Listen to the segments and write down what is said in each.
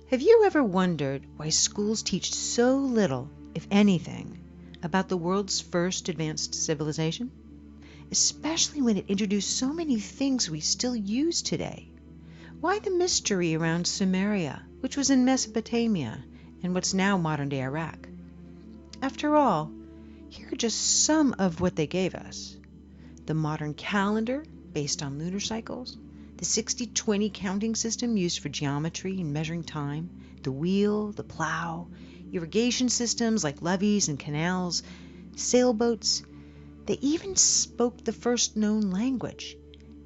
Have you ever wondered why schools teach so little, if anything, about the world's first advanced civilization? Especially when it introduced so many things we still use today. Why the mystery around Sumeria, which was in Mesopotamia and what's now modern-day Iraq? After all, here are just some of what they gave us. The modern calendar, based on lunar cycles, the 60-20 counting system used for geometry and measuring time, the wheel, the plow, irrigation systems like levees and canals, sailboats. They even spoke the first known language.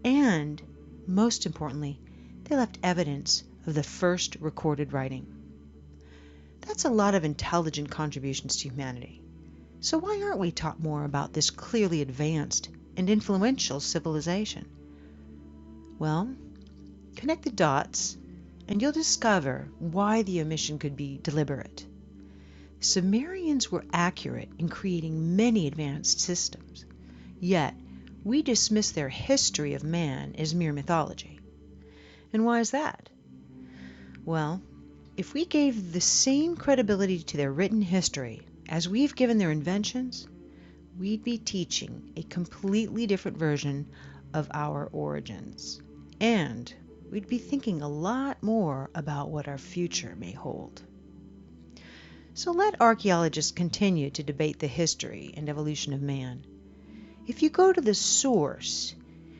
And, most importantly, they left evidence of the first recorded writing. That's a lot of intelligent contributions to humanity. So why aren't we taught more about this clearly advanced and influential civilization? Well, connect the dots and you'll discover why the omission could be deliberate. Sumerians were accurate in creating many advanced systems, yet we dismiss their history of man as mere mythology. And why is that? Well, if we gave the same credibility to their written history as we've given their inventions, we'd be teaching a completely different version of our origins. And we'd be thinking a lot more about what our future may hold. So let archaeologists continue to debate the history and evolution of man. If you go to the source,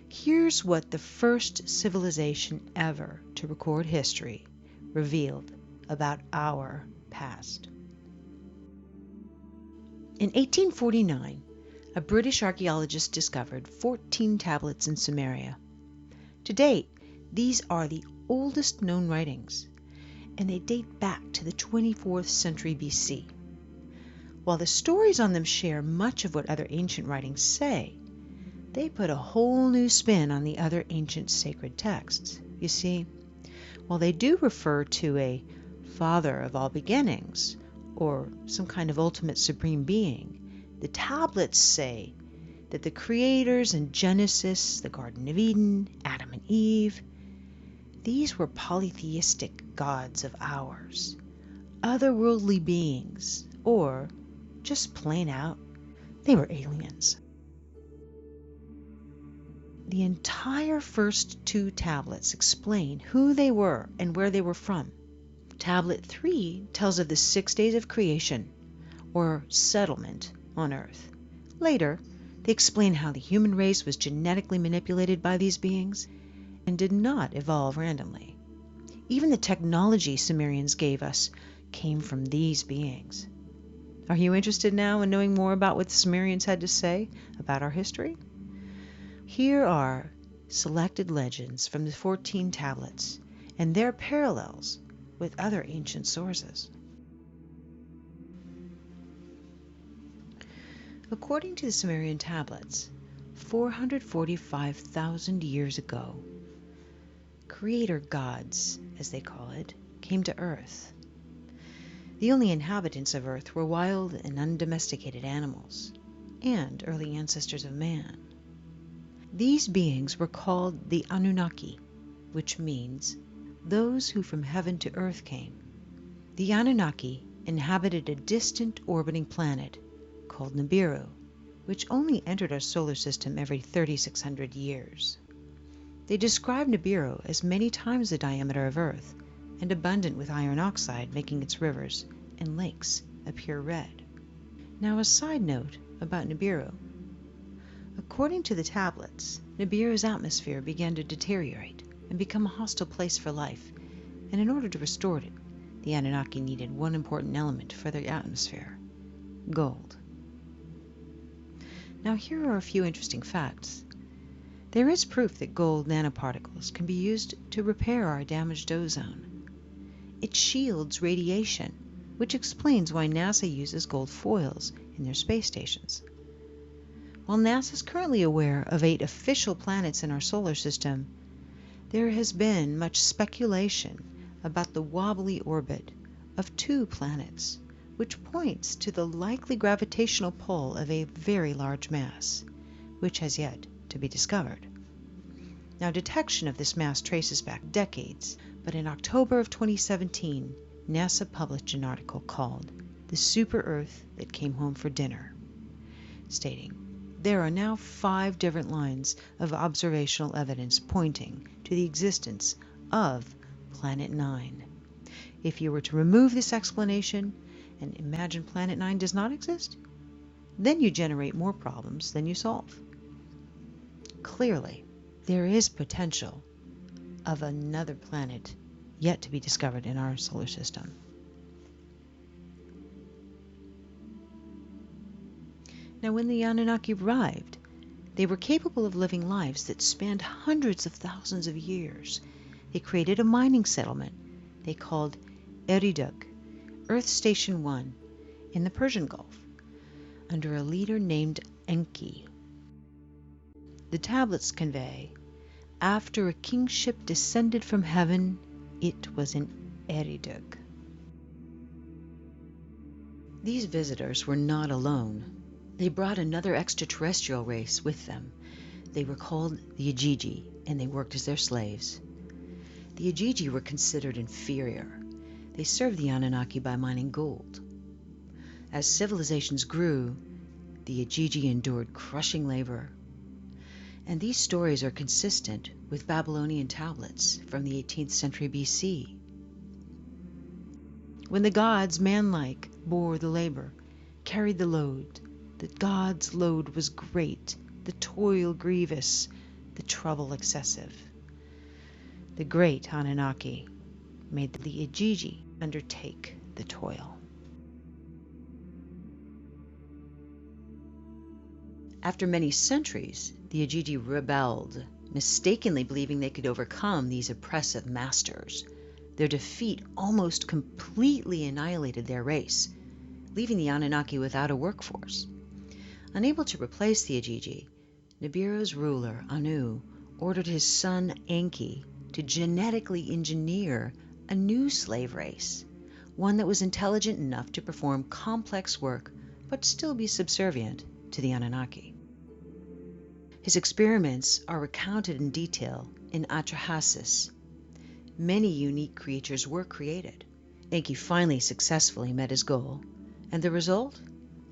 here's what the first civilization ever to record history revealed about our past. In 1849, a British archaeologist discovered 14 tablets in Sumeria. To date, these are the oldest known writings, and they date back to the 24th century BC. While the stories on them share much of what other ancient writings say, they put a whole new spin on the other ancient sacred texts. You see, while they do refer to a father of all beginnings, or some kind of ultimate supreme being, the tablets say that the creators in Genesis, the Garden of Eden, Adam and Eve, these were polytheistic gods of ours, otherworldly beings, or just plain out, they were aliens. The entire first 2 tablets explain who they were and where they were from. Tablet 3 tells of the 6 days of creation, or settlement, on Earth. Later, they explain how the human race was genetically manipulated by these beings and did not evolve randomly. Even the technology Sumerians gave us came from these beings. Are you interested now in knowing more about what the Sumerians had to say about our history? Here are selected legends from the 14 tablets and their parallels with other ancient sources. According to the Sumerian tablets, 445,000 years ago, creator gods, as they call it, came to Earth. The only inhabitants of Earth were wild and undomesticated animals, and early ancestors of man. These beings were called the Anunnaki, which means those who from heaven to earth came. The Anunnaki inhabited a distant orbiting planet called Nibiru, which only entered our solar system every 3,600 years. They describe Nibiru as many times the diameter of Earth and abundant with iron oxide, making its rivers and lakes appear red. Now a side note about Nibiru. According to the tablets, Nibiru's atmosphere began to deteriorate and become a hostile place for life, and in order to restore it, the Anunnaki needed one important element for their atmosphere: gold. Now here are a few interesting facts. There is proof that gold nanoparticles can be used to repair our damaged ozone. It shields radiation, which explains why NASA uses gold foils in their space stations. While NASA is currently aware of 8 official planets in our solar system, there has been much speculation about the wobbly orbit of 2 planets, which points to the likely gravitational pull of a very large mass, which has yet to be discovered. Now, detection of this mass traces back decades, But in October of 2017, NASA published an article called "The Super Earth That Came Home for Dinner," stating, "There are now 5 different lines of observational evidence pointing to the existence of Planet 9. If you were to remove this explanation and imagine Planet 9 does not exist, then you generate more problems than you solve. Clearly, there is potential of another planet yet to be discovered in our solar system." Now, when the Anunnaki arrived, they were capable of living lives that spanned hundreds of thousands of years. They created a mining settlement they called Eridug, Earth Station 1, in the Persian Gulf, under a leader named Enki. The tablets convey, "After a kingship descended from heaven, it was in Eridug." These visitors were not alone. They brought another extraterrestrial race with them. They were called the Igigi, and they worked as their slaves. The Igigi were considered inferior. They served the Anunnaki by mining gold. As civilizations grew, the Igigi endured crushing labor. And these stories are consistent with Babylonian tablets from the 18th century BC. When the gods, manlike, bore the labor, carried the load, the gods' load was great, the toil grievous, the trouble excessive. The great Anunnaki made the Igigi undertake the toil. After many centuries, the Igigi rebelled, mistakenly believing they could overcome these oppressive masters. Their defeat almost completely annihilated their race, leaving the Anunnaki without a workforce. Unable to replace the Igigi, Nibiru's ruler, Anu, ordered his son Enki to genetically engineer a new slave race, one that was intelligent enough to perform complex work but still be subservient to the Anunnaki. His experiments are recounted in detail in Atrahasis. Many unique creatures were created. Enki finally successfully met his goal, and the result?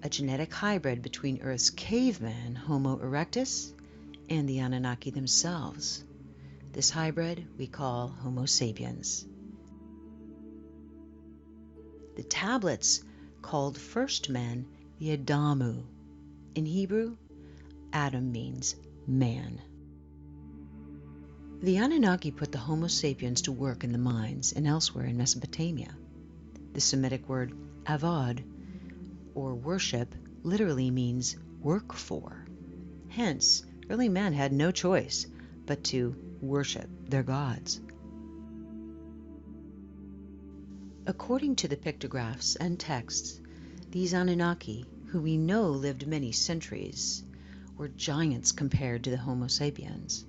A genetic hybrid between Earth's caveman, Homo erectus, and the Anunnaki themselves. This hybrid we call Homo sapiens. The tablets called first men the Adamu. In Hebrew, Adam means man. The Anunnaki put the Homo sapiens to work in the mines and elsewhere in Mesopotamia. The Semitic word avad, or worship, literally means work for. Hence, early men had no choice but to worship their gods. According to the pictographs and texts, these Anunnaki, who we know lived many centuries, were giants compared to the Homo sapiens.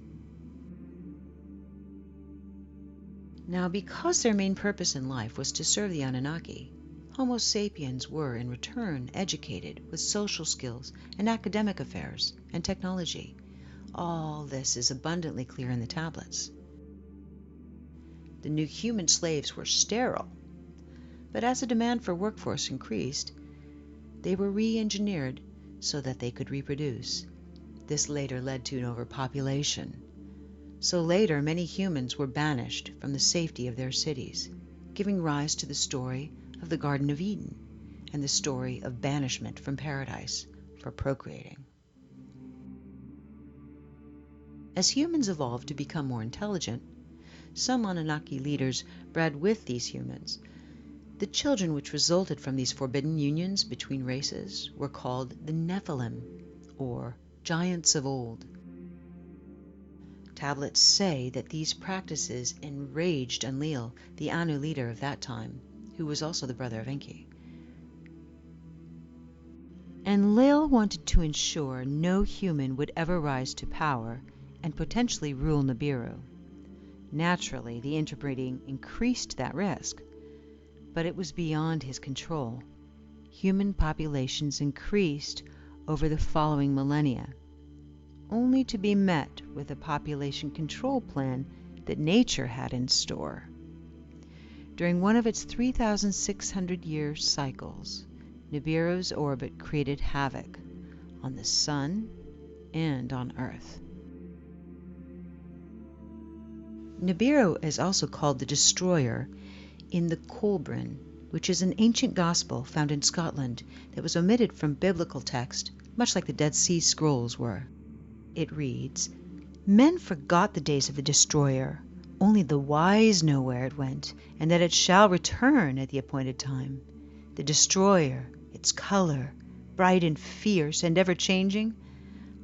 Now, because their main purpose in life was to serve the Anunnaki, Homo sapiens were, in return, educated with social skills and academic affairs and technology. All this is abundantly clear in the tablets. The new human slaves were sterile, but as the demand for workforce increased, they were re-engineered so that they could reproduce. This later led to an overpopulation. So later, many humans were banished from the safety of their cities, giving rise to the story of the Garden of Eden and the story of banishment from paradise for procreating. As humans evolved to become more intelligent, some Anunnaki leaders bred with these humans. The children which resulted from these forbidden unions between races were called the Nephilim, or giants of old. Tablets say that these practices enraged Enlil, the Anu leader of that time, who was also the brother of Enki. Enlil wanted to ensure no human would ever rise to power and potentially rule Nibiru. Naturally, the interbreeding increased that risk, but it was beyond his control. Human populations increased over the following millennia, only to be met with a population control plan that nature had in store. During one of its 3,600-year cycles, Nibiru's orbit created havoc on the Sun and on Earth. Nibiru is also called the Destroyer in the Kolbrin, which is an ancient gospel found in Scotland that was omitted from biblical text, much like the Dead Sea Scrolls were. It reads, "Men forgot the days of the Destroyer. Only the wise know where it went, and that it shall return at the appointed time. The Destroyer, its color, bright and fierce and ever-changing,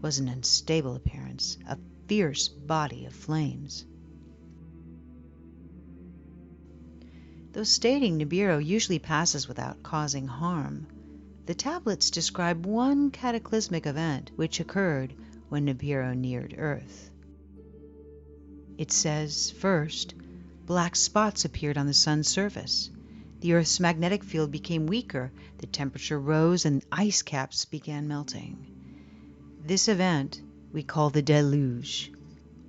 was an unstable appearance, a fierce body of flames." Though stating Nibiru usually passes without causing harm, the tablets describe one cataclysmic event which occurred when Nibiru neared Earth. It says, first, black spots appeared on the Sun's surface. The Earth's magnetic field became weaker, the temperature rose, and ice caps began melting. This event we call the deluge,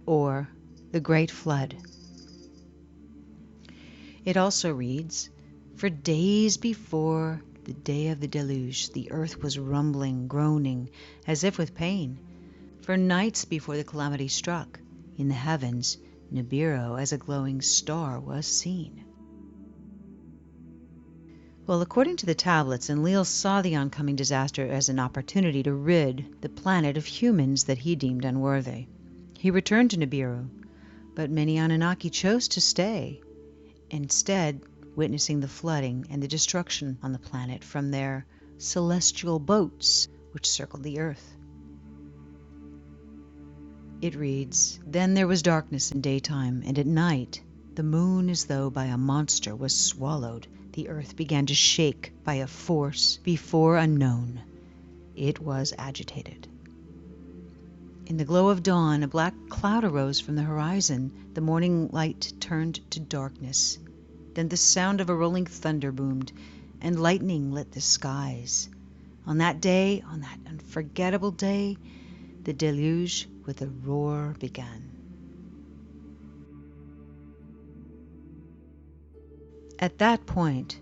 or the Great Flood. It also reads, "For days before the day of the deluge, the earth was rumbling, groaning, as if with pain. For nights before the calamity struck, in the heavens, Nibiru as a glowing star was seen." Well, according to the tablets, Enlil saw the oncoming disaster as an opportunity to rid the planet of humans that he deemed unworthy. He returned to Nibiru, but many Anunnaki chose to stay, instead witnessing the flooding and the destruction on the planet from their celestial boats which circled the earth. It reads, "Then there was darkness in daytime, and at night the moon as though by a monster was swallowed. The earth began to shake by a force before unknown. It was agitated. In the glow of dawn, a black cloud arose from the horizon. The morning light turned to darkness. Then the sound of a rolling thunder boomed, and lightning lit the skies. On that day, on that unforgettable day, the deluge with a roar began." At that point,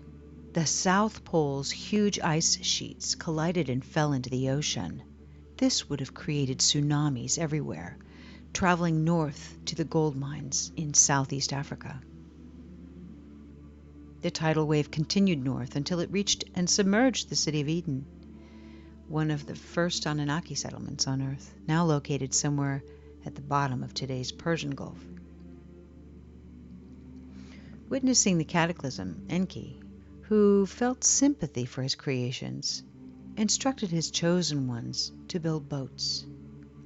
the South Pole's huge ice sheets collided and fell into the ocean. This would have created tsunamis everywhere, traveling north to the gold mines in Southeast Africa. The tidal wave continued north until it reached and submerged the city of Eden, one of the first Anunnaki settlements on Earth, now located somewhere at the bottom of today's Persian Gulf. Witnessing the cataclysm, Enki, who felt sympathy for his creations, instructed his chosen ones to build boats.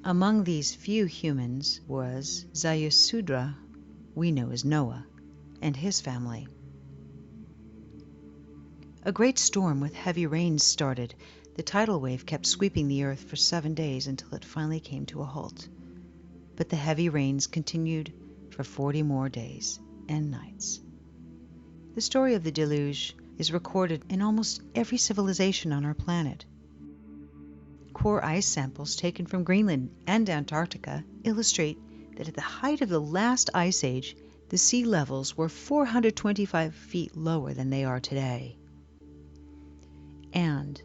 Among these few humans was Zayasudra, we know as Noah, and his family. A great storm with heavy rains started. The tidal wave kept sweeping the earth for 7 days until it finally came to a halt. But the heavy rains continued for 40 more days and nights. The story of the deluge is recorded in almost every civilization on our planet. Core ice samples taken from Greenland and Antarctica illustrate that at the height of the last ice age, the sea levels were 425 feet lower than they are today. And,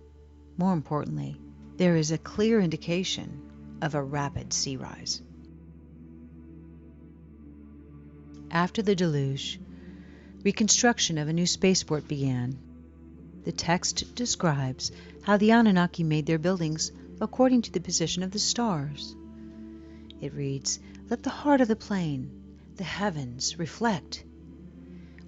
more importantly, there is a clear indication of a rapid sea rise. After the deluge, reconstruction of a new spaceport began. The text describes how the Anunnaki made their buildings according to the position of the stars. It reads, "Let the heart of the plane, the heavens, reflect."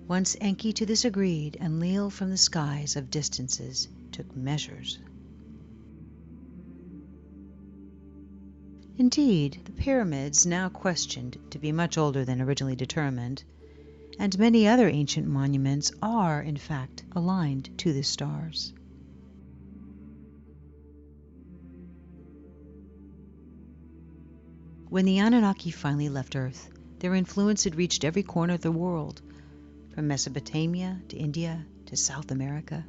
Once Enki to this agreed, Enlil from the skies of distances took measures. Indeed, the pyramids, now questioned to be much older than originally determined, and many other ancient monuments are, in fact, aligned to the stars. When the Anunnaki finally left Earth, their influence had reached every corner of the world, from Mesopotamia to India to South America.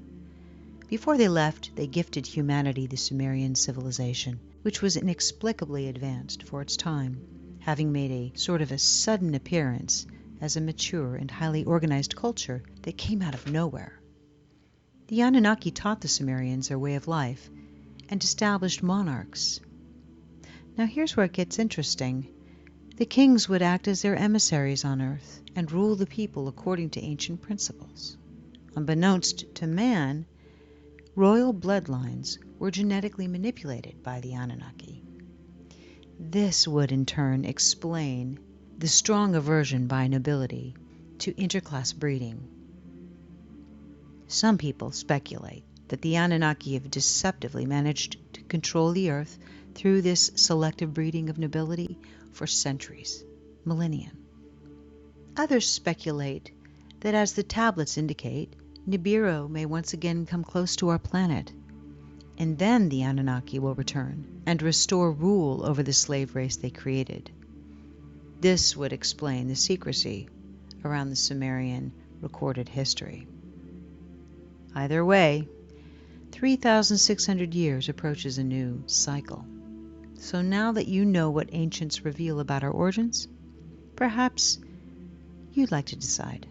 Before they left, they gifted humanity the Sumerian civilization, which was inexplicably advanced for its time, having made a sort of a sudden appearance as a mature and highly organized culture that came out of nowhere. The Anunnaki taught the Sumerians their way of life and established monarchs. Now here's where it gets interesting. The kings would act as their emissaries on Earth and rule the people according to ancient principles. Unbeknownst to man, royal bloodlines were genetically manipulated by the Anunnaki. This would in turn explain the strong aversion by nobility to interclass breeding. Some people speculate that the Anunnaki have deceptively managed to control the Earth through this selective breeding of nobility for centuries, millennia. Others speculate that, as the tablets indicate, Nibiru may once again come close to our planet, and then the Anunnaki will return and restore rule over the slave race they created. This would explain the secrecy around the Sumerian recorded history. Either way, 3,600 years approaches a new cycle. So now that you know what ancients reveal about our origins, perhaps you'd like to decide.